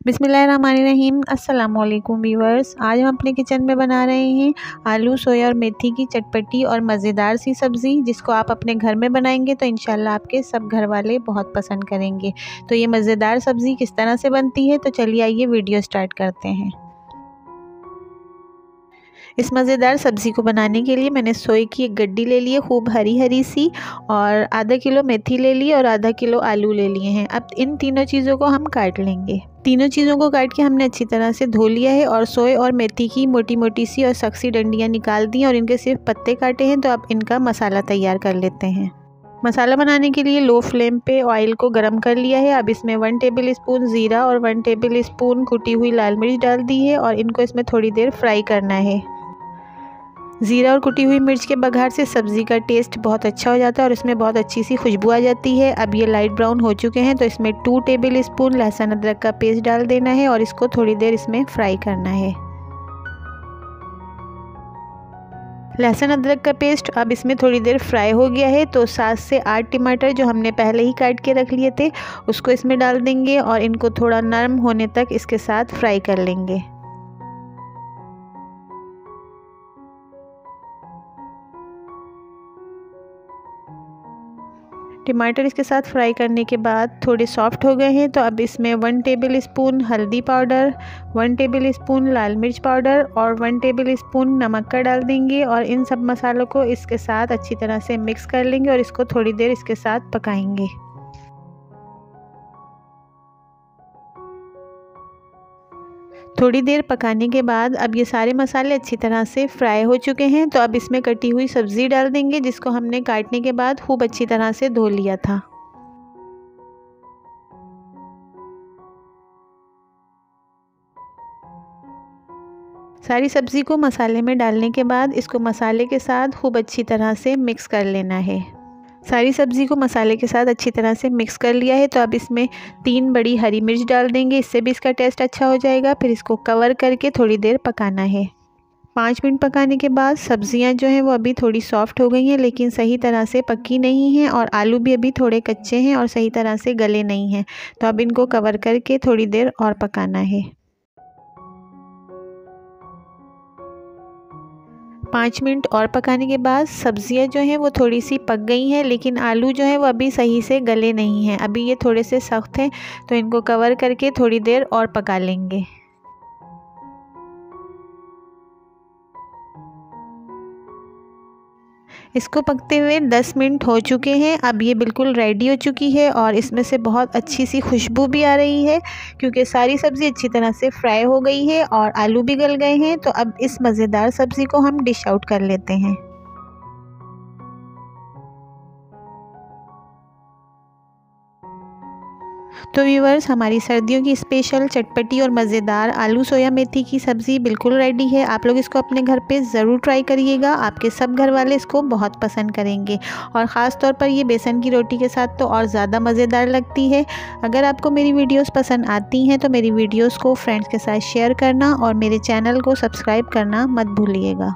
बिस्मिल्लाहिर्रहमानिर्रहीम। अस्सलाम वालेकुम व्यूअर्स। आज हम अपने किचन में बना रहे हैं आलू सोया और मेथी की चटपटी और मज़ेदार सी सब्ज़ी, जिसको आप अपने घर में बनाएंगे तो इंशाल्लाह आपके सब घर वाले बहुत पसंद करेंगे। तो ये मज़ेदार सब्ज़ी किस तरह से बनती है, तो चलिए आइए वीडियो स्टार्ट करते हैं। इस मज़ेदार सब्ज़ी को बनाने के लिए मैंने सोए की एक गड्डी ले ली है, खूब हरी हरी सी, और आधा किलो मेथी ले ली और आधा किलो आलू ले लिए हैं। अब इन तीनों चीज़ों को हम काट लेंगे। तीनों चीज़ों को काट के हमने अच्छी तरह से धो लिया है और सोए और मेथी की मोटी मोटी सी और सख्त सी डंडियाँ निकाल दी और इनके सिर्फ पत्ते काटे हैं। तो अब इनका मसाला तैयार कर लेते हैं। मसाला बनाने के लिए लो फ्लेम पे ऑयल को गरम कर लिया है। अब इसमें 1 टेबल स्पून ज़ीरा और 1 टेबल स्पून कुटी हुई लाल मिर्च डाल दी है और इनको इसमें थोड़ी देर फ्राई करना है। ज़ीरा और कुटी हुई मिर्च के बघार से सब्ज़ी का टेस्ट बहुत अच्छा हो जाता है और इसमें बहुत अच्छी सी खुशबू आ जाती है। अब ये लाइट ब्राउन हो चुके हैं तो इसमें 2 टेबल स्पून लहसुन अदरक का पेस्ट डाल देना है और इसको थोड़ी देर इसमें फ्राई करना है। लहसुन अदरक का पेस्ट अब इसमें थोड़ी देर फ्राई हो गया है तो 7 से 8 टमाटर जो हमने पहले ही काट के रख लिए थे उसको इसमें डाल देंगे और इनको थोड़ा नरम होने तक इसके साथ फ्राई कर लेंगे। टमाटर इसके साथ फ्राई करने के बाद थोड़े सॉफ्ट हो गए हैं तो अब इसमें 1 टेबल स्पून हल्दी पाउडर, 1 टेबल स्पून लाल मिर्च पाउडर और 1 टेबल स्पून नमक का डाल देंगे और इन सब मसालों को इसके साथ अच्छी तरह से मिक्स कर लेंगे और इसको थोड़ी देर इसके साथ पकाएंगे। थोड़ी देर पकाने के बाद अब ये सारे मसाले अच्छी तरह से फ्राई हो चुके हैं तो अब इसमें कटी हुई सब्ज़ी डाल देंगे, जिसको हमने काटने के बाद खूब अच्छी तरह से धो लिया था। सारी सब्ज़ी को मसाले में डालने के बाद इसको मसाले के साथ खूब अच्छी तरह से मिक्स कर लेना है। सारी सब्ज़ी को मसाले के साथ अच्छी तरह से मिक्स कर लिया है तो अब इसमें 3 बड़ी हरी मिर्च डाल देंगे, इससे भी इसका टेस्ट अच्छा हो जाएगा। फिर इसको कवर करके थोड़ी देर पकाना है। 5 मिनट पकाने के बाद सब्ज़ियां जो हैं वो अभी थोड़ी सॉफ्ट हो गई हैं, लेकिन सही तरह से पकी नहीं हैं और आलू भी अभी थोड़े कच्चे हैं और सही तरह से गले नहीं हैं। तो अब इनको कवर करके थोड़ी देर और पकाना है। 5 मिनट और पकाने के बाद सब्ज़ियां जो हैं वो थोड़ी सी पक गई हैं, लेकिन आलू जो हैं वो अभी सही से गले नहीं हैं, अभी ये थोड़े से सख्त हैं। तो इनको कवर करके थोड़ी देर और पका लेंगे। इसको पकते हुए 10 मिनट हो चुके हैं। अब ये बिल्कुल रेडी हो चुकी है और इसमें से बहुत अच्छी सी खुशबू भी आ रही है, क्योंकि सारी सब्ज़ी अच्छी तरह से फ्राई हो गई है और आलू भी गल गए हैं। तो अब इस मज़ेदार सब्ज़ी को हम डिश आउट कर लेते हैं। तो व्यूअर्स, हमारी सर्दियों की स्पेशल चटपटी और मज़ेदार आलू सोया मेथी की सब्ज़ी बिल्कुल रेडी है। आप लोग इसको अपने घर पे ज़रूर ट्राई करिएगा, आपके सब घर वाले इसको बहुत पसंद करेंगे और ख़ास तौर पर ये बेसन की रोटी के साथ तो और ज़्यादा मज़ेदार लगती है। अगर आपको मेरी वीडियोस पसंद आती हैं तो मेरी वीडियोस को फ्रेंड्स के साथ शेयर करना और मेरे चैनल को सब्सक्राइब करना मत भूलिएगा।